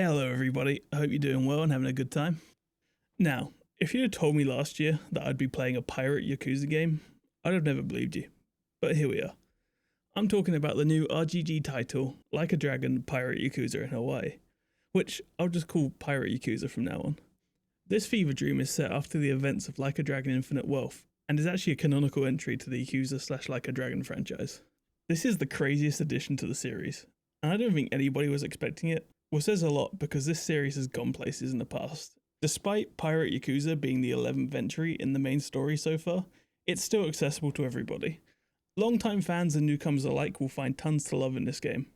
Hello everybody, I hope you're doing well and having a good time. Now, if you'd have told me last year that I'd be playing a pirate Yakuza game, I'd have never believed you. But here we are. I'm talking about the new RGG title, Like a Dragon Pirate Yakuza in Hawaii, which I'll just call Pirate Yakuza from now on. This fever dream is set after the events of Like a Dragon Infinite Wealth, and is actually a canonical entry to the Yakuza / Like a Dragon franchise. This is the craziest addition to the series, and I don't think anybody was expecting it. Which says a lot because this series has gone places in the past. Despite Pirate Yakuza being the 11th entry in the main story so far, it's still accessible to everybody. Longtime fans and newcomers alike will find tons to love in this game.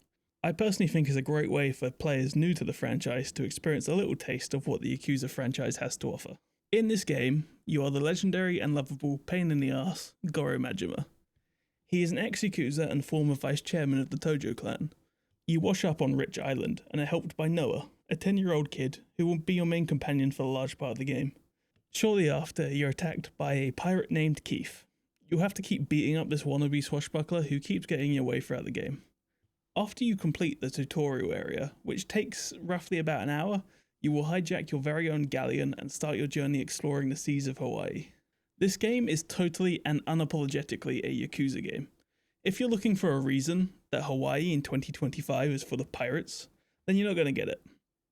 I personally think it's a great way for players new to the franchise to experience a little taste of what the Yakuza franchise has to offer. In this game, you are the legendary and lovable pain in the ass Goro Majima. He is an ex-Yakuza and former vice chairman of the Tojo clan. You wash up on Rich Island and are helped by Noah, a 10-year-old kid who will be your main companion for a large part of the game. Shortly after, you're attacked by a pirate named Keith. You'll have to keep beating up this wannabe swashbuckler who keeps getting your way throughout the game. After you complete the tutorial area, which takes roughly about an hour, you will hijack your very own galleon and start your journey exploring the seas of Hawaii. This game is totally and unapologetically a Yakuza game. If you're looking for a reason that Hawaii in 2025 is full of pirates, then you're not going to get it.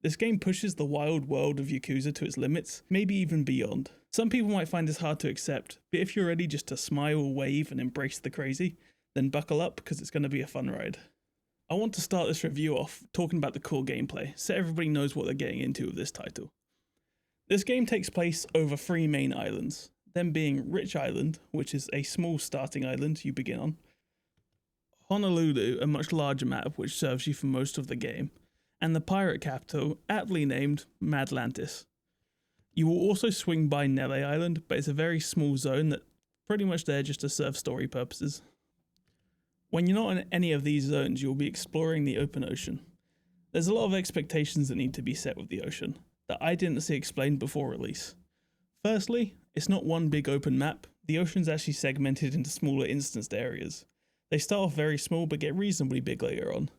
This game pushes the wild world of Yakuza to its limits, maybe even beyond. Some people might find this hard to accept, but if you're ready just to smile, wave, and embrace the crazy, then buckle up because it's going to be a fun ride. I want to start this review off talking about the core gameplay, so everybody knows what they're getting into with this title. This game takes place over 3 main islands, them being Rich Island, which is a small starting island you begin on, Honolulu, a much larger map which serves you for most of the game, and the pirate capital, aptly named Madlantis. You will also swing by Nele Island, but it's a very small zone that's pretty much there just to serve story purposes. When you're not in any of these zones, you'll be exploring the open ocean. There's a lot of expectations that need to be set with the ocean, that I didn't see explained before release. Firstly, it's not one big open map, the ocean's actually segmented into smaller instanced areas. They start off very small but get reasonably big later on.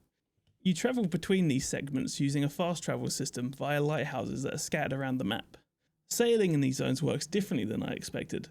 You travel between these segments using a fast travel system via lighthouses that are scattered around the map. Sailing in these zones works differently than I expected.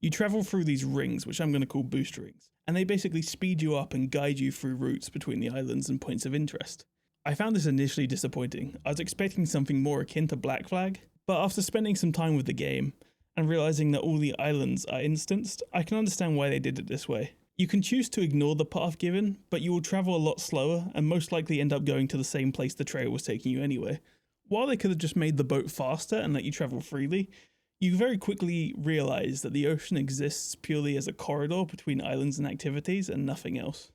You travel through these rings, which I'm going to call boost rings, and they basically speed you up and guide you through routes between the islands and points of interest. I found this initially disappointing. I was expecting something more akin to Black Flag, but after spending some time with the game and realizing that all the islands are instanced, I can understand why they did it this way. You can choose to ignore the path given, but you will travel a lot slower and most likely end up going to the same place the trail was taking you anyway. While they could have just made the boat faster and let you travel freely, you very quickly realise that the ocean exists purely as a corridor between islands and activities and nothing else.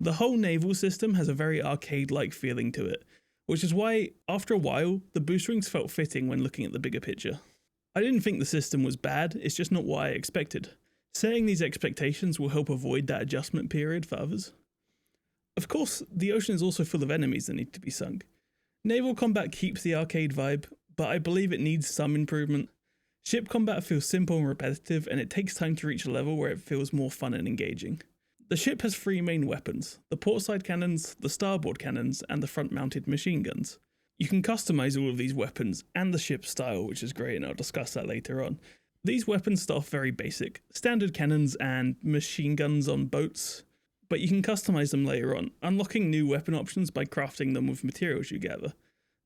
The whole naval system has a very arcade-like feeling to it, which is why, after a while, the boost rings felt fitting when looking at the bigger picture. I didn't think the system was bad, it's just not what I expected. Setting these expectations will help avoid that adjustment period for others. Of course, the ocean is also full of enemies that need to be sunk. Naval combat keeps the arcade vibe, but I believe it needs some improvement. Ship combat feels simple and repetitive, and it takes time to reach a level where it feels more fun and engaging. The ship has 3 main weapons, the portside cannons, the starboard cannons, and the front-mounted machine guns. You can customize all of these weapons and the ship's style, which is great, and I'll discuss that later on. These weapons start off very basic, standard cannons and machine guns on boats, but you can customize them later on, unlocking new weapon options by crafting them with materials you gather.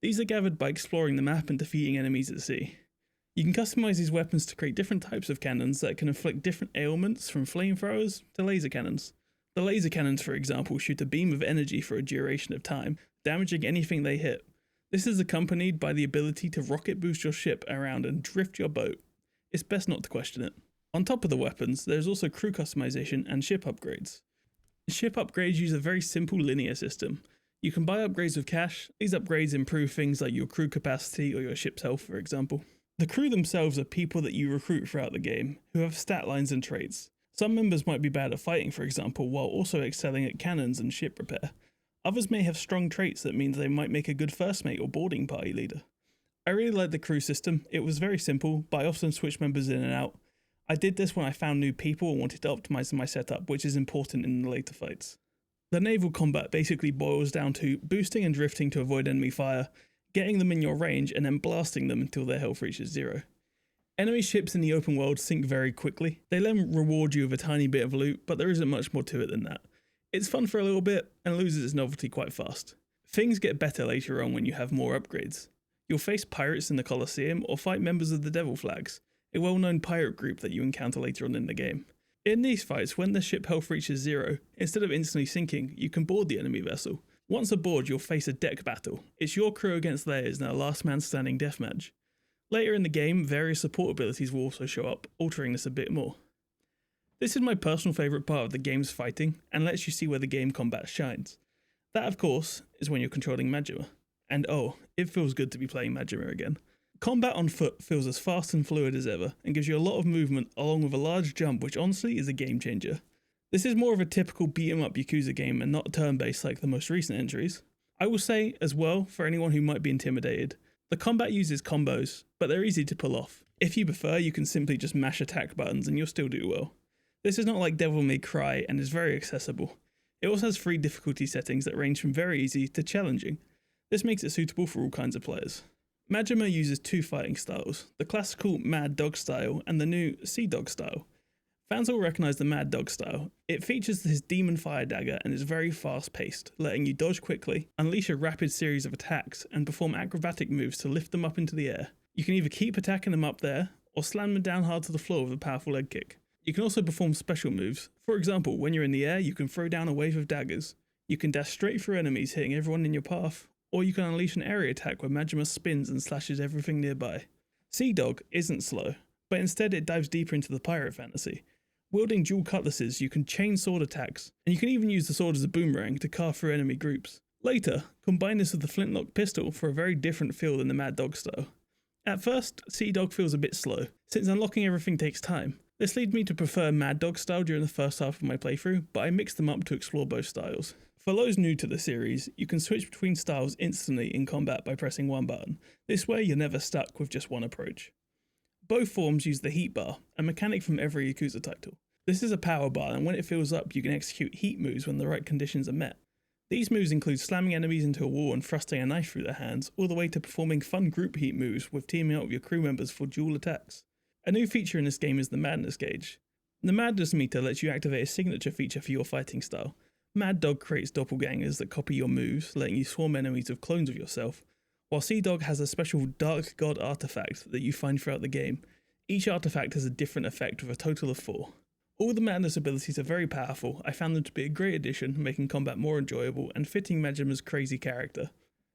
These are gathered by exploring the map and defeating enemies at sea. You can customize these weapons to create different types of cannons that can inflict different ailments, from flamethrowers to laser cannons. The laser cannons, for example, shoot a beam of energy for a duration of time, damaging anything they hit. This is accompanied by the ability to rocket boost your ship around and drift your boat. It's best not to question it. On top of the weapons, there's also crew customization and ship upgrades. Ship upgrades use a very simple linear system. You can buy upgrades with cash. These upgrades improve things like your crew capacity or your ship's health, for example. The crew themselves are people that you recruit throughout the game, who have stat lines and traits. Some members might be bad at fighting, for example, while also excelling at cannons and ship repair. Others may have strong traits that means they might make a good first mate or boarding party leader. I really liked the crew system. It was very simple, but I often switched members in and out. I did this when I found new people and wanted to optimize my setup, which is important in the later fights. The naval combat basically boils down to boosting and drifting to avoid enemy fire, getting them in your range and then blasting them until their health reaches 0. Enemy ships in the open world sink very quickly. They then reward you with a tiny bit of loot, but there isn't much more to it than that. It's fun for a little bit and loses its novelty quite fast. Things get better later on when you have more upgrades. You'll face pirates in the Colosseum or fight members of the Devil Flags, a well-known pirate group that you encounter later on in the game. In these fights, when the ship health reaches 0, instead of instantly sinking, you can board the enemy vessel. Once aboard, you'll face a deck battle. It's your crew against theirs in a last man standing deathmatch. Later in the game, various support abilities will also show up, altering this a bit more. This is my personal favourite part of the game's fighting, and lets you see where the game combat shines. That, of course, is when you're controlling Majima. And oh, it feels good to be playing Majima again. Combat on foot feels as fast and fluid as ever, and gives you a lot of movement along with a large jump, which honestly is a game changer. This is more of a typical beat-em-up Yakuza game and not turn-based like the most recent entries. I will say, as well, for anyone who might be intimidated, the combat uses combos, but they're easy to pull off. If you prefer, you can simply just mash attack buttons and you'll still do well. This is not like Devil May Cry and is very accessible. It also has 3 difficulty settings that range from very easy to challenging. This makes it suitable for all kinds of players. Majima uses 2 fighting styles, the classical Mad Dog style and the new Sea Dog style. Fans will recognise the Mad Dog style. It features his demon fire dagger and is very fast paced, letting you dodge quickly, unleash a rapid series of attacks, and perform acrobatic moves to lift them up into the air. You can either keep attacking them up there, or slam them down hard to the floor with a powerful leg kick. You can also perform special moves. For example, when you're in the air, you can throw down a wave of daggers. You can dash straight through enemies, hitting everyone in your path, or you can unleash an area attack where Majima spins and slashes everything nearby. Sea Dog isn't slow, but instead it dives deeper into the pirate fantasy. Wielding dual cutlasses, you can chain sword attacks, and you can even use the sword as a boomerang to carve through enemy groups. Later, combine this with the flintlock pistol for a very different feel than the Mad Dog style. At first, Sea Dog feels a bit slow, since unlocking everything takes time. This leads me to prefer Mad Dog style during the first half of my playthrough, but I mixed them up to explore both styles. For those new to the series, you can switch between styles instantly in combat by pressing one button. This way you're never stuck with just one approach. Both forms use the heat bar, a mechanic from every Yakuza title. This is a power bar, and when it fills up you can execute heat moves when the right conditions are met. These moves include slamming enemies into a wall and thrusting a knife through their hands, all the way to performing fun group heat moves with teaming up with your crew members for dual attacks. A new feature in this game is the Madness Gauge. The Madness Meter lets you activate a signature feature for your fighting style. Mad Dog creates doppelgangers that copy your moves, letting you swarm enemies with clones of yourself, while Sea Dog has a special Dark God artifact that you find throughout the game. Each artifact has a different effect with a total of 4. All the Madness abilities are very powerful. I found them to be a great addition, making combat more enjoyable and fitting Majima's crazy character,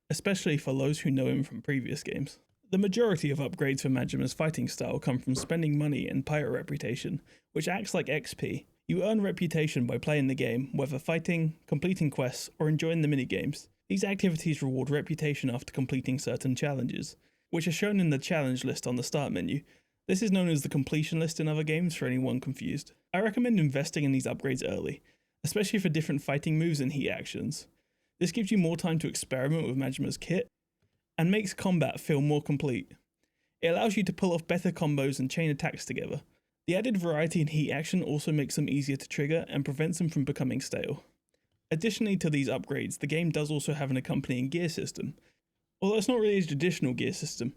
especially for those who know him from previous games. The majority of upgrades for Majima's fighting style come from spending money and pirate reputation, which acts like XP. You earn reputation by playing the game, whether fighting, completing quests, or enjoying the minigames. These activities reward reputation after completing certain challenges, which are shown in the challenge list on the start menu. This is known as the completion list in other games for anyone confused. I recommend investing in these upgrades early, especially for different fighting moves and heat actions. This gives you more time to experiment with Majima's kit, and makes combat feel more complete. It allows you to pull off better combos and chain attacks together. The added variety in heat action also makes them easier to trigger and prevents them from becoming stale. Additionally to these upgrades, the game does also have an accompanying gear system. Although it's not really a traditional gear system,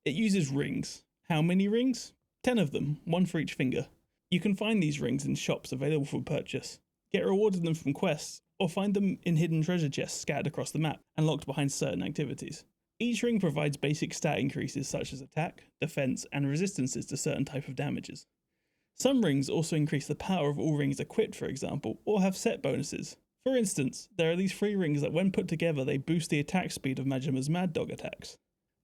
it uses rings. How many rings? 10 of them, 1 for each finger. You can find these rings in shops available for purchase, get rewarded them from quests, or find them in hidden treasure chests scattered across the map and locked behind certain activities. Each ring provides basic stat increases such as attack, defense, and resistances to certain type of damages. Some rings also increase the power of all rings equipped, for example, or have set bonuses. For instance, there are these 3 rings that when put together they boost the attack speed of Majima's Mad Dog attacks.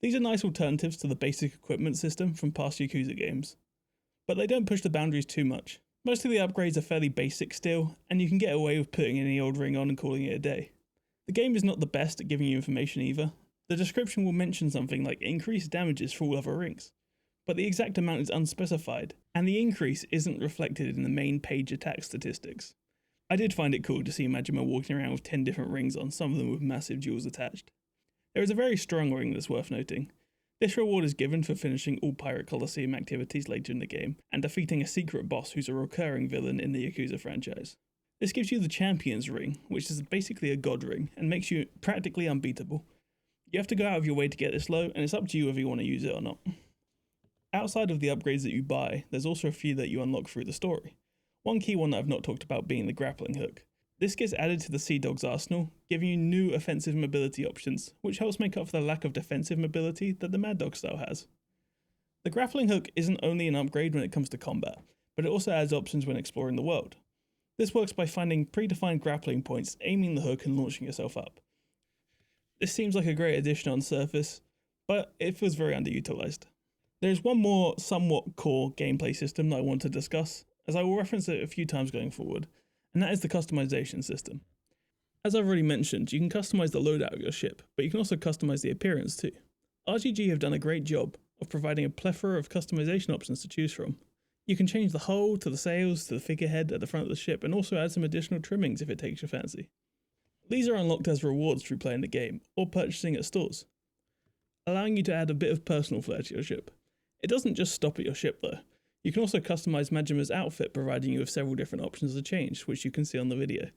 These are nice alternatives to the basic equipment system from past Yakuza games, but they don't push the boundaries too much. Most of the upgrades are fairly basic still, and you can get away with putting any old ring on and calling it a day. The game is not the best at giving you information either. The description will mention something like increased damages for all other rings, but the exact amount is unspecified, and the increase isn't reflected in the main page attack statistics. I did find it cool to see Majima walking around with 10 different rings on, some of them with massive jewels attached. There is a very strong ring that's worth noting. This reward is given for finishing all Pirate Colosseum activities later in the game, and defeating a secret boss who's a recurring villain in the Yakuza franchise. This gives you the Champion's Ring, which is basically a god ring, and makes you practically unbeatable. You have to go out of your way to get this low, and it's up to you whether you want to use it or not. Outside of the upgrades that you buy, there's also a few that you unlock through the story. One key one that I've not talked about being the grappling hook. This gets added to the Sea Dog's arsenal, giving you new offensive mobility options, which helps make up for the lack of defensive mobility that the Mad Dog style has. The grappling hook isn't only an upgrade when it comes to combat, but it also adds options when exploring the world. This works by finding predefined grappling points, aiming the hook and launching yourself up. This seems like a great addition on the surface, but it feels very underutilized. There's one more somewhat core gameplay system that I want to discuss, as I will reference it a few times going forward, and that is the customization system. As I've already mentioned, you can customize the loadout of your ship, but you can also customize the appearance too. RGG have done a great job of providing a plethora of customization options to choose from. You can change the hull, to the sails, to the figurehead at the front of the ship, and also add some additional trimmings if it takes your fancy. These are unlocked as rewards through playing the game, or purchasing at stores, allowing you to add a bit of personal flair to your ship. It doesn't just stop at your ship though. You can also customize Majima's outfit, providing you with several different options to change, which you can see on the video.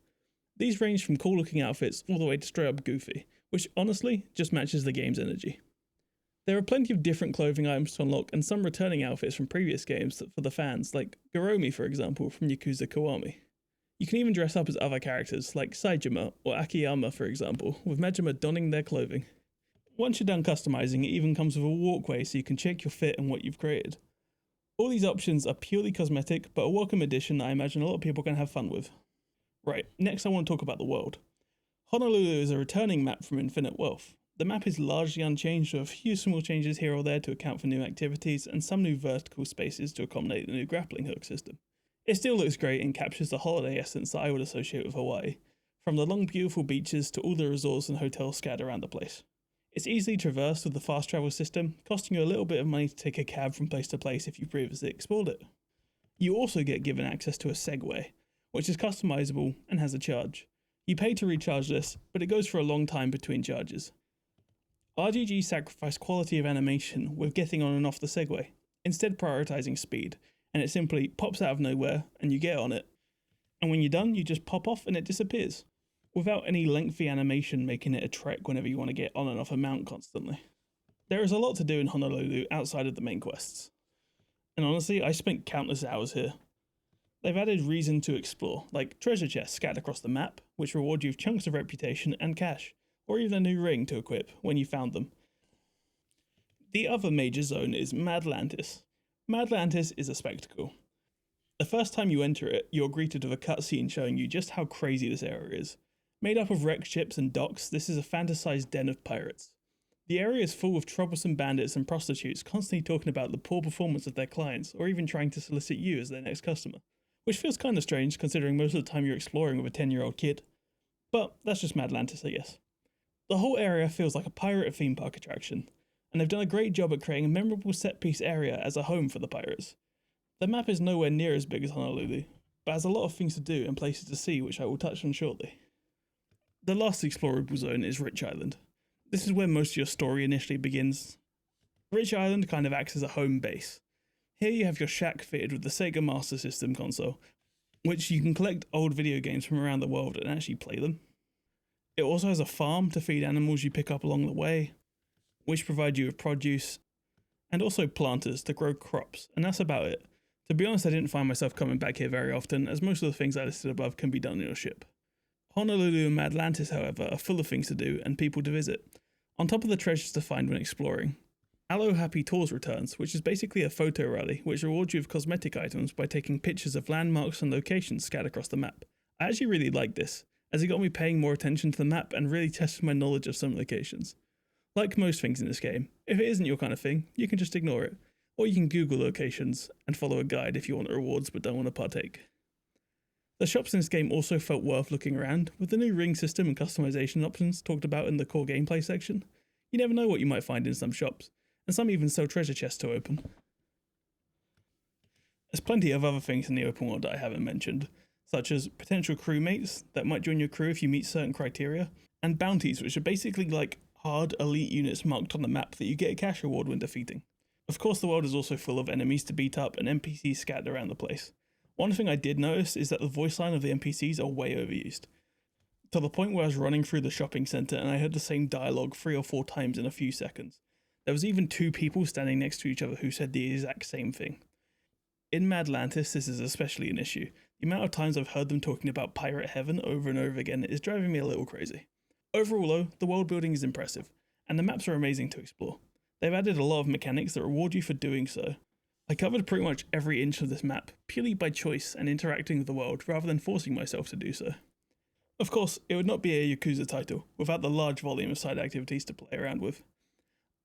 These range from cool looking outfits all the way to straight up goofy, which honestly just matches the game's energy. There are plenty of different clothing items to unlock and some returning outfits from previous games for the fans, like Goromi for example from Yakuza Kiwami. You can even dress up as other characters like Saejima or Akiyama for example, with Majima donning their clothing. Once you're done customizing, it even comes with a walkway so you can check your fit and what you've created. All these options are purely cosmetic, but a welcome addition that I imagine a lot of people can have fun with. Right, next I want to talk about the world. Honolulu is a returning map from Infinite Wealth. The map is largely unchanged with a few small changes here or there to account for new activities and some new vertical spaces to accommodate the new grappling hook system. It still looks great and captures the holiday essence that I would associate with Hawaii, from the long beautiful beaches to all the resorts and hotels scattered around the place. It's easily traversed with the fast travel system, costing you a little bit of money to take a cab from place to place if you previously explored it. You also get given access to a Segway, which is customizable and has a charge. You pay to recharge this, but it goes for a long time between charges. RGG sacrificed quality of animation with getting on and off the Segway, instead prioritizing speed, and it simply pops out of nowhere and you get on it. And when you're done, you just pop off and it disappears, without any lengthy animation making it a trek whenever you want to get on and off a mount constantly. There is a lot to do in Honolulu outside of the main quests, and honestly I spent countless hours here. They've added reason to explore, like treasure chests scattered across the map, which reward you with chunks of reputation and cash, or even a new ring to equip when you found them. The other major zone is Madlantis. Madlantis is a spectacle. The first time you enter it, you're greeted with a cutscene showing you just how crazy this area is. Made up of wrecked ships and docks, this is a fantasized den of pirates. The area is full of troublesome bandits and prostitutes constantly talking about the poor performance of their clients, or even trying to solicit you as their next customer. Which feels kinda strange considering most of the time you're exploring with a 10-year-old kid. But that's just Madlantis, I guess. The whole area feels like a pirate theme park attraction, and they've done a great job at creating a memorable set-piece area as a home for the pirates. The map is nowhere near as big as Honolulu, but has a lot of things to do and places to see which I will touch on shortly. The last explorable zone is Rich Island. This is where most of your story initially begins. Rich Island kind of acts as a home base. Here you have your shack fitted with the Sega Master System console, which you can collect old video games from around the world and actually play them. It also has a farm to feed animals you pick up along the way, which provide you with produce, and also planters to grow crops, and that's about it. To be honest, I didn't find myself coming back here very often, as most of the things I listed above can be done on your ship. Honolulu and Madlantis, however, are full of things to do and people to visit, on top of the treasures to find when exploring. Aloe Happy Tours returns, which is basically a photo rally which rewards you with cosmetic items by taking pictures of landmarks and locations scattered across the map. I actually really like this, as it got me paying more attention to the map and really tested my knowledge of some locations. Like most things in this game, if it isn't your kind of thing, you can just ignore it, or you can Google locations and follow a guide if you want the rewards but don't want to partake. The shops in this game also felt worth looking around, with the new ring system and customization options talked about in the core gameplay section. You never know what you might find in some shops, and some even sell treasure chests to open. There's plenty of other things in the open world that I haven't mentioned, such as potential crewmates that might join your crew if you meet certain criteria, and bounties, which are basically like hard elite units marked on the map that you get a cash reward when defeating. Of course, the world is also full of enemies to beat up and NPCs scattered around the place. One thing I did notice is that the voice line of the NPCs are way overused. to the point where I was running through the shopping centre and I heard the same dialogue 3 or 4 times in a few seconds. There was even 2 people standing next to each other who said the exact same thing. In Madlantis, this is especially an issue. The amount of times I've heard them talking about Pirate Heaven over and over again is driving me a little crazy. Overall though, the world building is impressive, and the maps are amazing to explore. They've added a lot of mechanics that reward you for doing so. I covered pretty much every inch of this map purely by choice and interacting with the world rather than forcing myself to do so. Of course, it would not be a Yakuza title without the large volume of side activities to play around with.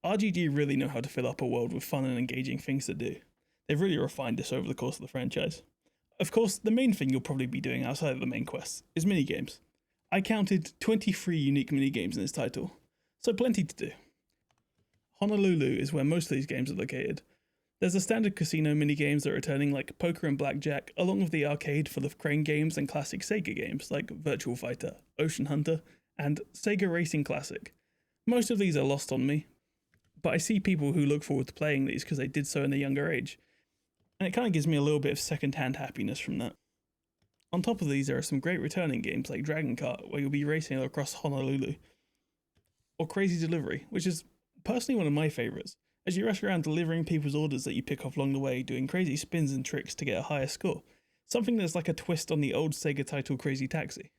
RGG really know how to fill up a world with fun and engaging things to do. They've really refined this over the course of the franchise. Of course, the main thing you'll probably be doing outside of the main quests is minigames. I counted 23 unique minigames in this title, so plenty to do. Honolulu is where most of these games are located. There's the standard casino minigames that are returning like poker and blackjack, along with the arcade full of crane games and classic Sega games like Virtual Fighter, Ocean Hunter, and Sega Racing Classic. Most of these are lost on me, but I see people who look forward to playing these because they did so in a younger age, and it kind of gives me a little bit of second-hand happiness from that. On top of these, there are some great returning games like Dragon Kart, where you'll be racing across Honolulu, or Crazy Delivery, which is personally one of my favourites, as you rush around delivering people's orders that you pick off along the way, doing crazy spins and tricks to get a higher score, something that's like a twist on the old Sega title Crazy Taxi.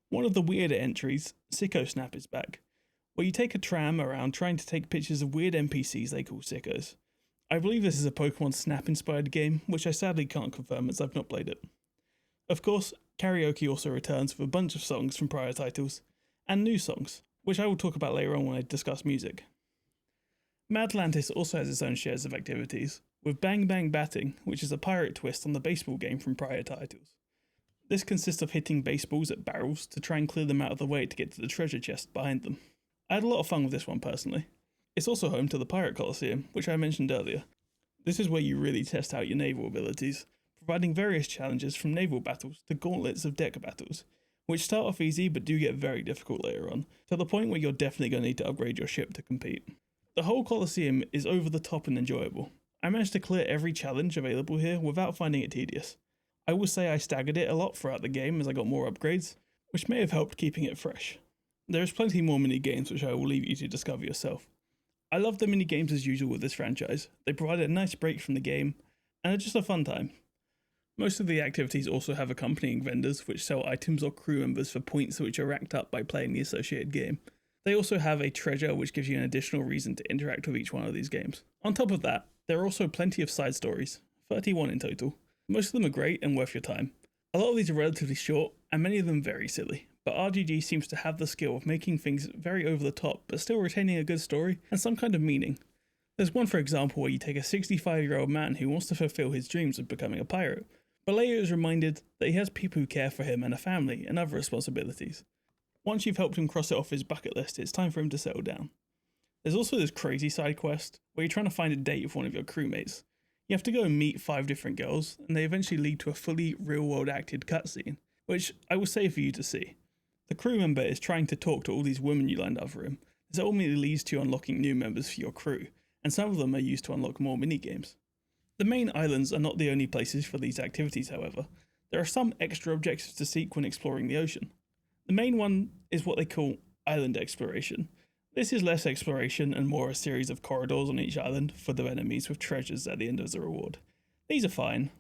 One of the weirder entries, Sicko Snap, is back, where you take a tram around trying to take pictures of weird NPCs they call sickos. I believe this is a Pokemon Snap inspired game, which I sadly can't confirm as I've not played it. Of course, karaoke also returns with a bunch of songs from prior titles, and new songs, which I will talk about later on when I discuss music. Madlantis also has its own shares of activities, with Bang Bang Batting, which is a pirate twist on the baseball game from prior titles. This consists of hitting baseballs at barrels to try and clear them out of the way to get to the treasure chest behind them. I had a lot of fun with this one personally. It's also home to the Pirate Coliseum, which I mentioned earlier. This is where you really test out your naval abilities, providing various challenges from naval battles to gauntlets of deck battles, which start off easy but do get very difficult later on, to the point where you're definitely going to need to upgrade your ship to compete. The whole Coliseum is over the top and enjoyable. I managed to clear every challenge available here without finding it tedious. I will say I staggered it a lot throughout the game as I got more upgrades, which may have helped keeping it fresh. There is plenty more mini games which I will leave you to discover yourself. I love the mini games as usual with this franchise. They provide a nice break from the game, and are just a fun time. Most of the activities also have accompanying vendors which sell items or crew members for points which are racked up by playing the associated game. They also have a treasure which gives you an additional reason to interact with each one of these games. On top of that, there are also plenty of side stories, 31 in total. Most of them are great and worth your time. A lot of these are relatively short, and many of them very silly, but RGG seems to have the skill of making things very over the top, but still retaining a good story and some kind of meaning. There's one for example where you take a 65-year-old man who wants to fulfill his dreams of becoming a pirate, but later is reminded that he has people who care for him and a family and other responsibilities. Once you've helped him cross it off his bucket list, it's time for him to settle down. There's also this crazy side quest where you're trying to find a date with one of your crewmates. You have to go and meet 5 different girls, and they eventually lead to a fully real-world acted cutscene, which I will say for you to see. The crew member is trying to talk to all these women you lined up for him. This ultimately leads to you unlocking new members for your crew, and some of them are used to unlock more mini-games. The main islands are not the only places for these activities, however. There are some extra objectives to seek when exploring the ocean. The main one is what they call island exploration. This is less exploration and more a series of corridors on each island full of enemies with treasures at the end as a reward. These are fine.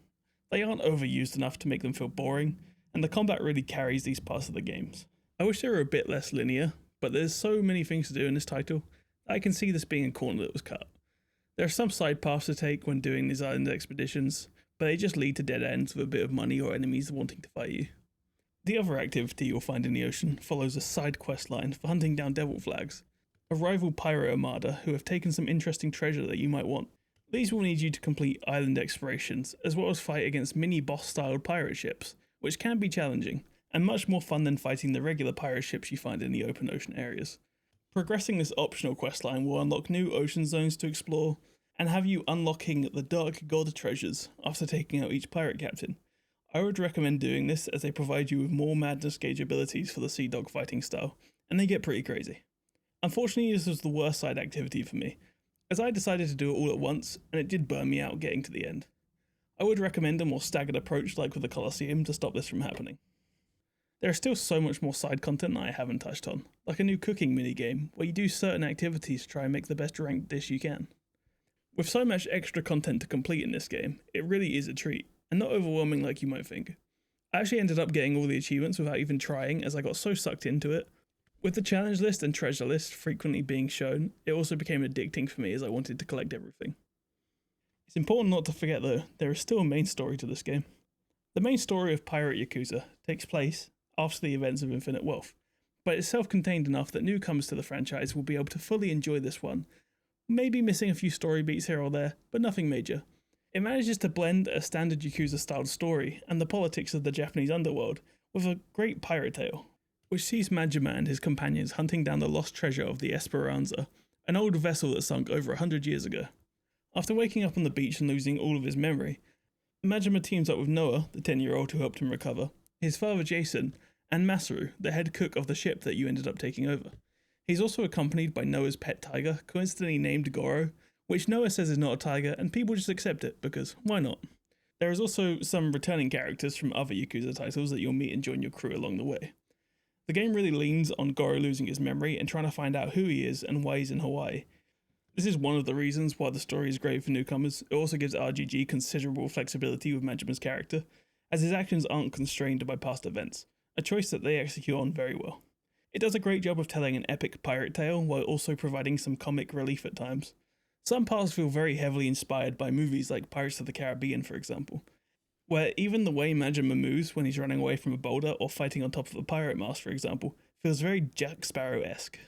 They aren't overused enough to make them feel boring, and the combat really carries these parts of the games. I wish they were a bit less linear, but there's so many things to do in this title that I can see this being a corner that was cut. There are some side paths to take when doing these island expeditions, but they just lead to dead ends with a bit of money or enemies wanting to fight you. The other activity you'll find in the ocean follows a side quest line for hunting down devil flags, a rival pirate armada who have taken some interesting treasure that you might want. These will need you to complete island explorations, as well as fight against mini-boss styled pirate ships, which can be challenging, and much more fun than fighting the regular pirate ships you find in the open ocean areas. Progressing this optional questline will unlock new ocean zones to explore, and have you unlocking the Dark God treasures after taking out each pirate captain. I would recommend doing this as they provide you with more madness gauge abilities for the sea dog fighting style, and they get pretty crazy. Unfortunately, this was the worst side activity for me, as I decided to do it all at once, and it did burn me out getting to the end. I would recommend a more staggered approach like with the Colosseum to stop this from happening. There is still so much more side content that I haven't touched on, like a new cooking minigame where you do certain activities to try and make the best ranked dish you can. With so much extra content to complete in this game, it really is a treat, and not overwhelming like you might think. I actually ended up getting all the achievements without even trying, as I got so sucked into it. With the challenge list and treasure list frequently being shown, it also became addicting for me as I wanted to collect everything. It's important not to forget though, there is still a main story to this game. The main story of Pirate Yakuza takes place after the events of Infinite Wealth, but it's self-contained enough that newcomers to the franchise will be able to fully enjoy this one, maybe missing a few story beats here or there, but nothing major. It manages to blend a standard Yakuza-styled story and the politics of the Japanese underworld with a great pirate tale, which sees Majima and his companions hunting down the lost treasure of the Esperanza, an old vessel that sunk over 100 years ago. After waking up on the beach and losing all of his memory, Majima teams up with Noah, the 10-year-old who helped him recover, his father Jason, and Masaru, the head cook of the ship that you ended up taking over. He's also accompanied by Noah's pet tiger, coincidentally named Goro, which Noah says is not a tiger, and people just accept it, because why not? There is also some returning characters from other Yakuza titles that you'll meet and join your crew along the way. The game really leans on Goro losing his memory and trying to find out who he is and why he's in Hawaii. This is one of the reasons why the story is great for newcomers. It also gives RGG considerable flexibility with Majima's character, as his actions aren't constrained by past events, a choice that they execute on very well. It does a great job of telling an epic pirate tale while also providing some comic relief at times. Some parts feel very heavily inspired by movies like Pirates of the Caribbean, for example, where even the way Majima moves when he's running away from a boulder or fighting on top of a pirate mast, for example, feels very Jack Sparrow-esque.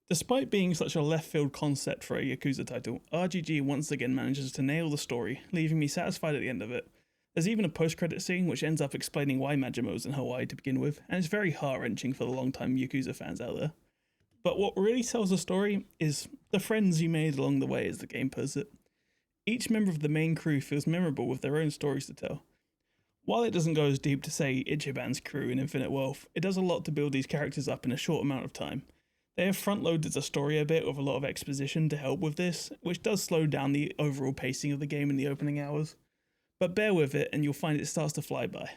Despite being such a left-field concept for a Yakuza title, RGG once again manages to nail the story, leaving me satisfied at the end of it. There's even a post-credit scene which ends up explaining why Majima was in Hawaii to begin with, and it's very heart-wrenching for the long-time Yakuza fans out there. But what really tells the story is the friends you made along the way, as the game puts it. Each member of the main crew feels memorable with their own stories to tell. While it doesn't go as deep to say Ichiban's crew in Infinite Wealth, it does a lot to build these characters up in a short amount of time. They have front-loaded the story a bit with a lot of exposition to help with this, which does slow down the overall pacing of the game in the opening hours. But bear with it and you'll find it starts to fly by.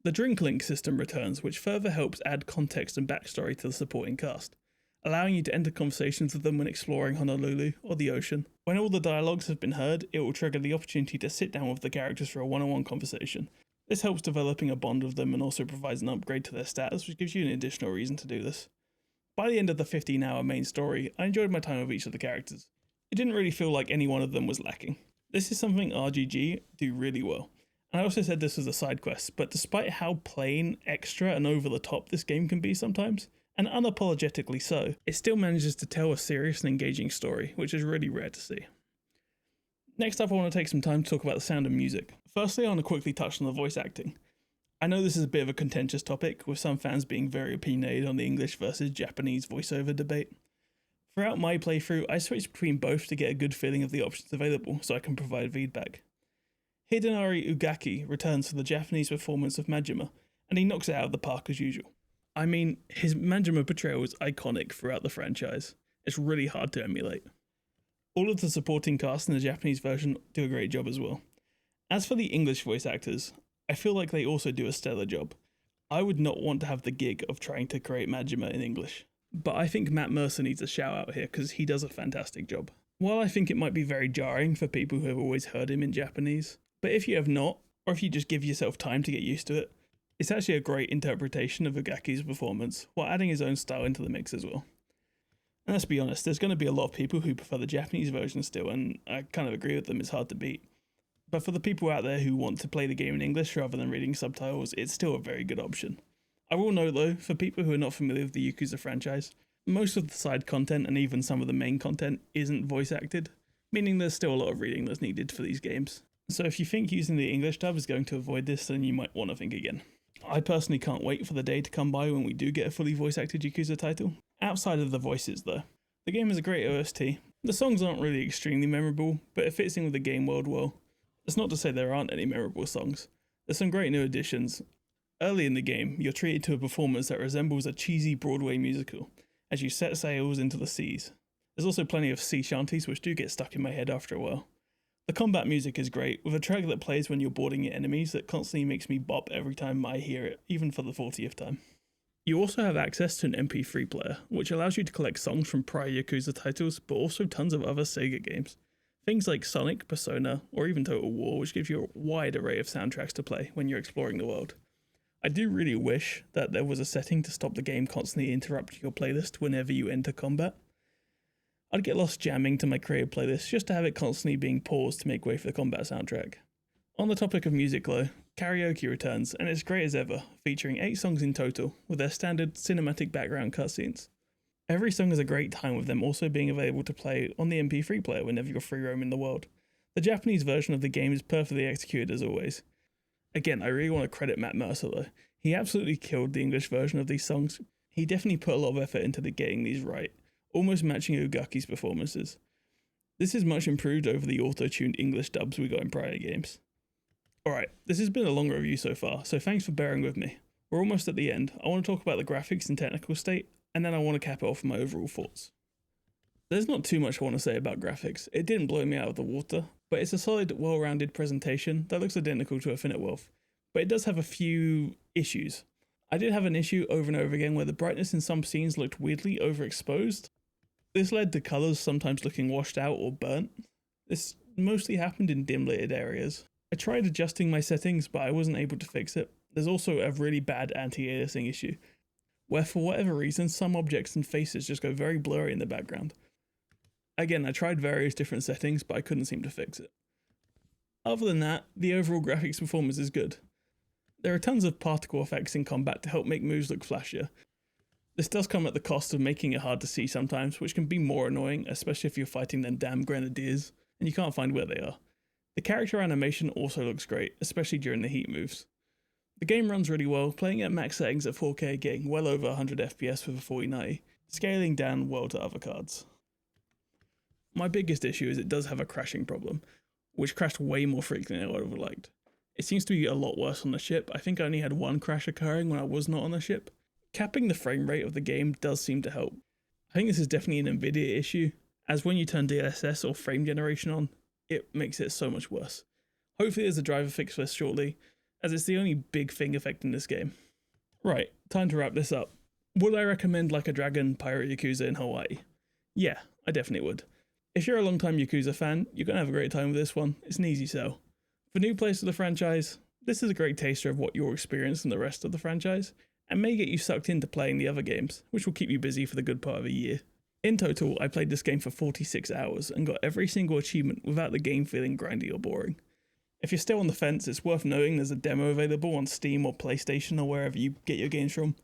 The Drink Link system returns, which further helps add context and backstory to the supporting cast, allowing you to enter conversations with them when exploring Honolulu or the ocean. When all the dialogues have been heard, it will trigger the opportunity to sit down with the characters for a one-on-one conversation. This helps developing a bond with them and also provides an upgrade to their status, which gives you an additional reason to do this. By the end of the 15-hour main story, I enjoyed my time with each of the characters. It didn't really feel like any one of them was lacking. This is something RGG do really well. And I also said this was a side quest, but despite how plain, extra, and over the top this game can be sometimes, and unapologetically so, it still manages to tell a serious and engaging story, which is really rare to see. Next up, I want to take some time to talk about the sound and music. Firstly, I want to quickly touch on the voice acting. I know this is a bit of a contentious topic, with some fans being very opinionated on the English versus Japanese voiceover debate. Throughout my playthrough, I switched between both to get a good feeling of the options available so I can provide feedback. Hidenari Ugaki returns for the Japanese performance of Majima, and he knocks it out of the park as usual. I mean, his Majima portrayal is iconic throughout the franchise. It's really hard to emulate. All of the supporting cast in the Japanese version do a great job as well. As for the English voice actors, I feel like they also do a stellar job. I would not want to have the gig of trying to create Majima in English, but I think Matt Mercer needs a shout out here because he does a fantastic job. While I think it might be very jarring for people who have always heard him in Japanese, but if you have not, or if you just give yourself time to get used to it, it's actually a great interpretation of Ugaki's performance, while adding his own style into the mix as well. And let's be honest, there's going to be a lot of people who prefer the Japanese version still, and I kind of agree with them, it's hard to beat. But for the people out there who want to play the game in English rather than reading subtitles, it's still a very good option. I will note though, for people who are not familiar with the Yakuza franchise, most of the side content and even some of the main content isn't voice acted, meaning there's still a lot of reading that's needed for these games. So if you think using the English dub is going to avoid this, then you might want to think again. I personally can't wait for the day to come by when we do get a fully voice acted Yakuza title. Outside of the voices though, the game is a great OST. The songs aren't really extremely memorable, but it fits in with the game world well. It's not to say there aren't any memorable songs. There's some great new additions. Early in the game, you're treated to a performance that resembles a cheesy Broadway musical, as you set sails into the seas. There's also plenty of sea shanties which do get stuck in my head after a while. The combat music is great, with a track that plays when you're boarding your enemies that constantly makes me bop every time I hear it, even for the 40th time. You also have access to an MP3 player, which allows you to collect songs from prior Yakuza titles, but also tons of other Sega games. Things like Sonic, Persona, or even Total War, which gives you a wide array of soundtracks to play when you're exploring the world. I do really wish that there was a setting to stop the game constantly interrupting your playlist whenever you enter combat. I'd get lost jamming to my creative playlist just to have it constantly being paused to make way for the combat soundtrack. On the topic of music though, karaoke returns, and it's great as ever, featuring 8 songs in total, with their standard cinematic background cutscenes. Every song is a great time, with them also being available to play on the MP3 player whenever you're free roaming the world. The Japanese version of the game is perfectly executed as always. Again, I really want to credit Matt Mercer though. He absolutely killed the English version of these songs. He definitely put a lot of effort into getting these right, almost matching Ugaki's performances. This is much improved over the auto-tuned English dubs we got in prior games. Alright, this has been a long review so far, so thanks for bearing with me. We're almost at the end. I want to talk about the graphics and technical state, and then I want to cap it off with my overall thoughts. There's not too much I want to say about graphics. It didn't blow me out of the water, but it's a solid, well-rounded presentation that looks identical to Infinite Wealth, but it does have a few issues. I did have an issue over and over again where the brightness in some scenes looked weirdly overexposed. This led to colours sometimes looking washed out or burnt. This mostly happened in dim lighted areas. I tried adjusting my settings, but I wasn't able to fix it. There's also a really bad anti-aliasing issue, where for whatever reason some objects and faces just go very blurry in the background. Again, I tried various different settings, but I couldn't seem to fix it. Other than that, the overall graphics performance is good. There are tons of particle effects in combat to help make moves look flashier. This does come at the cost of making it hard to see sometimes, which can be more annoying, especially if you're fighting them damn grenadiers and you can't find where they are. The character animation also looks great, especially during the heat moves. The game runs really well, playing at max settings at 4K, getting well over 100 FPS with a 4090, scaling down well to other cards. My biggest issue is it does have a crashing problem, which crashed way more frequently than I would have liked. It seems to be a lot worse on the ship. I think I only had one crash occurring when I was not on the ship. Capping the frame rate of the game does seem to help. I think this is definitely an Nvidia issue, as when you turn DLSS or frame generation on, it makes it so much worse. Hopefully there's a driver fix for this shortly, as it's the only big thing affecting this game. Right, time to wrap this up. Would I recommend Like a Dragon Pirate Yakuza in Hawaii? Yeah, I definitely would. If you're a long-time Yakuza fan, you're going to have a great time with this one. It's an easy sell. For new players to the franchise, this is a great taster of what you'll experience in the rest of the franchise, and may get you sucked into playing the other games, which will keep you busy for the good part of a year. In total, I played this game for 46 hours and got every single achievement without the game feeling grindy or boring. If you're still on the fence, it's worth knowing there's a demo available on Steam or PlayStation or wherever you get your games from.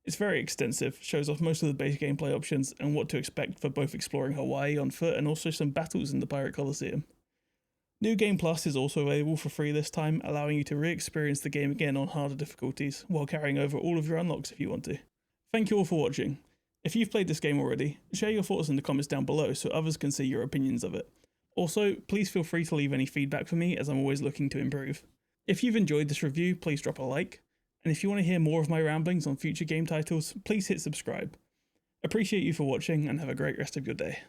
It's very extensive, shows off most of the base gameplay options and what to expect for both exploring Hawaii on foot and also some battles in the Pirate Coliseum. New Game Plus is also available for free this time, allowing you to re-experience the game again on harder difficulties, while carrying over all of your unlocks if you want to. Thank you all for watching. If you've played this game already, share your thoughts in the comments down below so others can see your opinions of it. Also, please feel free to leave any feedback for me, as I'm always looking to improve. If you've enjoyed this review, please drop a like, and if you want to hear more of my ramblings on future game titles, please hit subscribe. Appreciate you for watching, and have a great rest of your day.